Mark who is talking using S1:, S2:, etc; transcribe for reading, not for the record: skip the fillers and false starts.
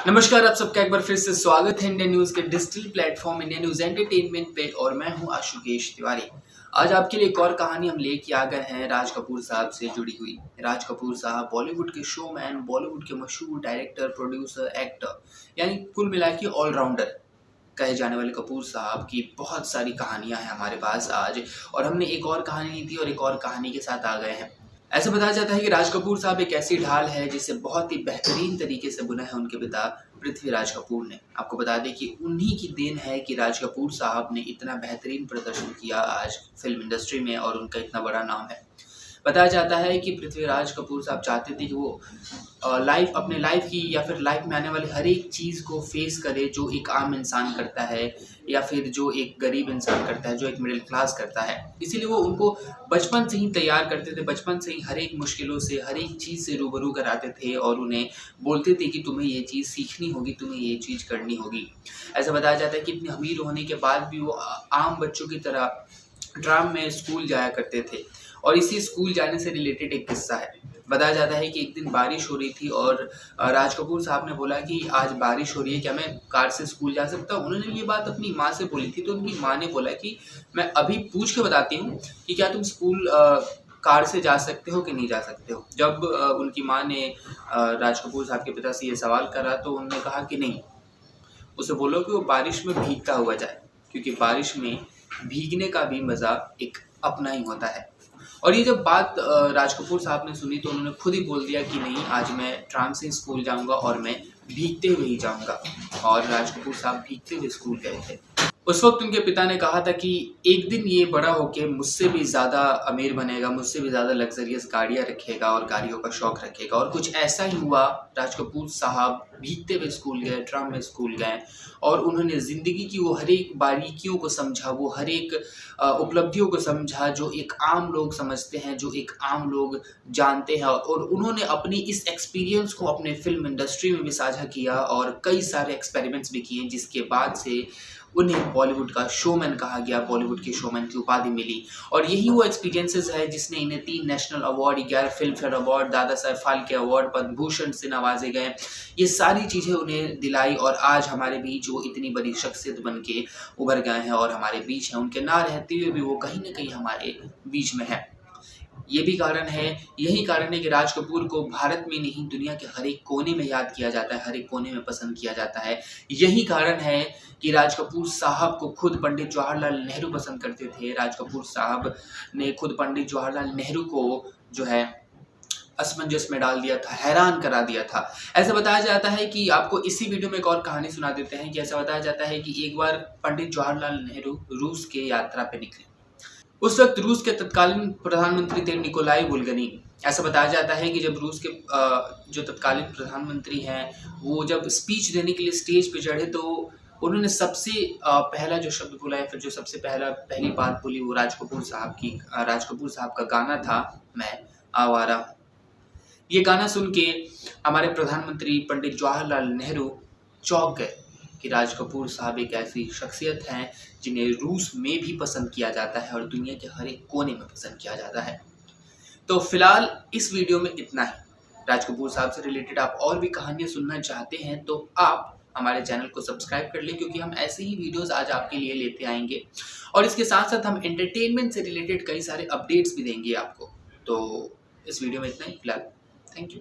S1: नमस्कार, आप सबका एक बार फिर से स्वागत है इंडियन न्यूज़ के digital platform Indian news entertainment पे और मैं हूं आशुकेश तिवारी। आज आपके लिए एक और कहानी हम लेके आ गए हैं राज कपूर साहब से जुड़ी हुई। राज कपूर साहब बॉलीवुड के शोमैन, बॉलीवुड के मशहूर डायरेक्टर, प्रोड्यूसर, एक्टर यानी कुल मिला के ऑलराउंडर कहे जाने वाले कपूर साहब की बहुत सारी कहानियां हैं हमारे पास आज। और हमने एक और कहानी ली थी और एक और कहानी के साथ आ गए हैं। ऐसा बताया जाता है कि राज कपूर साहब एक ऐसी ढाल है जिसे बहुत ही बेहतरीन तरीके से बुना है उनके पिता पृथ्वीराज कपूर ने। आपको बता दें कि उन्हीं की देन है कि राज कपूर साहब ने इतना बेहतरीन प्रदर्शन किया आज फिल्म इंडस्ट्री में और उनका इतना बड़ा नाम है। बताया जाता है कि पृथ्वीराज कपूर साहब चाहते थे कि वो अपने लाइफ की या फिर लाइफ में आने वाली हर एक चीज़ को फेस करे जो एक आम इंसान करता है या फिर जो एक गरीब इंसान करता है, जो एक मिडिल क्लास करता है। इसीलिए वो उनको बचपन से ही तैयार करते थे, बचपन से ही हर एक मुश्किलों से, हर एक चीज़ से रूबरू कराते थे और उन्हें बोलते थे कि तुम्हें ये चीज़ सीखनी होगी, तुम्हें ये चीज़ करनी होगी। ऐसा बताया जाता है कि इतने अमीर होने के बाद भी वो आम बच्चों की तरह ट्राम में स्कूल जाया करते थे। और इसी स्कूल जाने से रिलेटेड एक किस्सा है। बताया जाता है कि एक दिन बारिश हो रही थी और राज कपूर साहब ने बोला कि आज बारिश हो रही है, क्या मैं कार से स्कूल जा सकता हूँ? उन्होंने ये बात अपनी माँ से बोली थी, तो उनकी माँ ने बोला कि मैं अभी पूछ के बताती हूँ कि क्या तुम स्कूल कार से जा सकते हो कि नहीं जा सकते हो। जब उनकी माँ ने राज कपूर साहब के पिता से ये सवाल करा तो उन्होंने कहा कि नहीं, उसे बोलो कि वो बारिश में भीगता हुआ जाए, क्योंकि बारिश में भीगने का भी मज़ा एक अपना ही होता है। और ये जब बात राज कपूर साहब ने सुनी तो उन्होंने खुद ही बोल दिया कि नहीं, आज मैं ट्राम से स्कूल जाऊंगा और मैं भीगते हुए ही जाऊंगा। और राज कपूर साहब भीगते हुए स्कूल गए थे। उस वक्त उनके पिता ने कहा था कि एक दिन ये बड़ा होके मुझसे भी ज़्यादा अमीर बनेगा, मुझसे भी ज़्यादा लग्जरियस गाड़ियाँ रखेगा और गाड़ियों का शौक रखेगा। और कुछ ऐसा ही हुआ। राज कपूर साहब भीगते हुए स्कूल गए, ट्राम में स्कूल गए और उन्होंने ज़िंदगी की वो हर एक बारीकियों को समझा, वो हर एक उपलब्धियों को समझा जो एक आम लोग समझते हैं, जो एक आम लोग जानते हैं। और उन्होंने अपनी इस एक्सपीरियंस को अपने फिल्म इंडस्ट्री में भी साझा किया और कई सारे एक्सपेरिमेंट्स भी किए, जिसके बाद से उन्हें बॉलीवुड का शोमैन कहा गया, बॉलीवुड के शोमैन की उपाधि मिली। और यही वो एक्सपीरियंसेस है जिसने इन्हें 3 national award, 11 film fair award, Dada Saheb Phalke award, Padma Bhushan से नवाजे गए। ये सारी चीज़ें उन्हें दिलाई और आज हमारे बीच वो इतनी बड़ी शख्सियत बन के उभर गए हैं और हमारे बीच हैं। उनके ना रहते हुए भी वो कहीं न कहीं हमारे बीच में है। ये भी कारण है, यही कारण है कि राज कपूर को भारत में नहीं, दुनिया के हर एक कोने में याद किया जाता है, हर एक कोने में पसंद किया जाता है। यही कारण है कि राज कपूर साहब को खुद पंडित जवाहरलाल नेहरू पसंद करते थे। राज कपूर साहब ने खुद पंडित जवाहरलाल नेहरू को जो है असमंजस में डाल दिया था, हैरान करा दिया था। ऐसा बताया जाता है कि आपको इसी वीडियो में एक और कहानी सुना देते हैं कि ऐसा बताया जाता है कि एक बार पंडित जवाहरलाल नेहरू रूस के यात्रा पे निकले। उस वक्त रूस के तत्कालीन प्रधानमंत्री थे निकोलाई बुल्गरीन। ऐसा बताया जाता है कि जब रूस के जो तत्कालीन प्रधानमंत्री हैं वो जब स्पीच देने के लिए स्टेज पे चढ़े तो उन्होंने सबसे पहला जो शब्द बोला या फिर जो सबसे पहली बात बोली वो राज कपूर साहब की। राज कपूर साहब का गाना था, मैं आवारा हूँ। ये गाना सुन के हमारे प्रधानमंत्री पंडित जवाहरलाल नेहरू चौंक गए कि राज कपूर साहब एक ऐसी शख्सियत हैं जिन्हें रूस में भी पसंद किया जाता है और दुनिया के हर एक कोने में पसंद किया जाता है। तो फिलहाल इस वीडियो में इतना ही। राज कपूर साहब से रिलेटेड आप और भी कहानियां सुनना चाहते हैं तो आप हमारे चैनल को सब्सक्राइब कर लें, क्योंकि हम ऐसे ही वीडियोस आज आपके लिए लेते आएंगे और इसके साथ साथ हम एंटरटेनमेंट से रिलेटेड कई सारे अपडेट्स भी देंगे आपको। तो इस वीडियो में इतना ही फिलहाल। Thank you.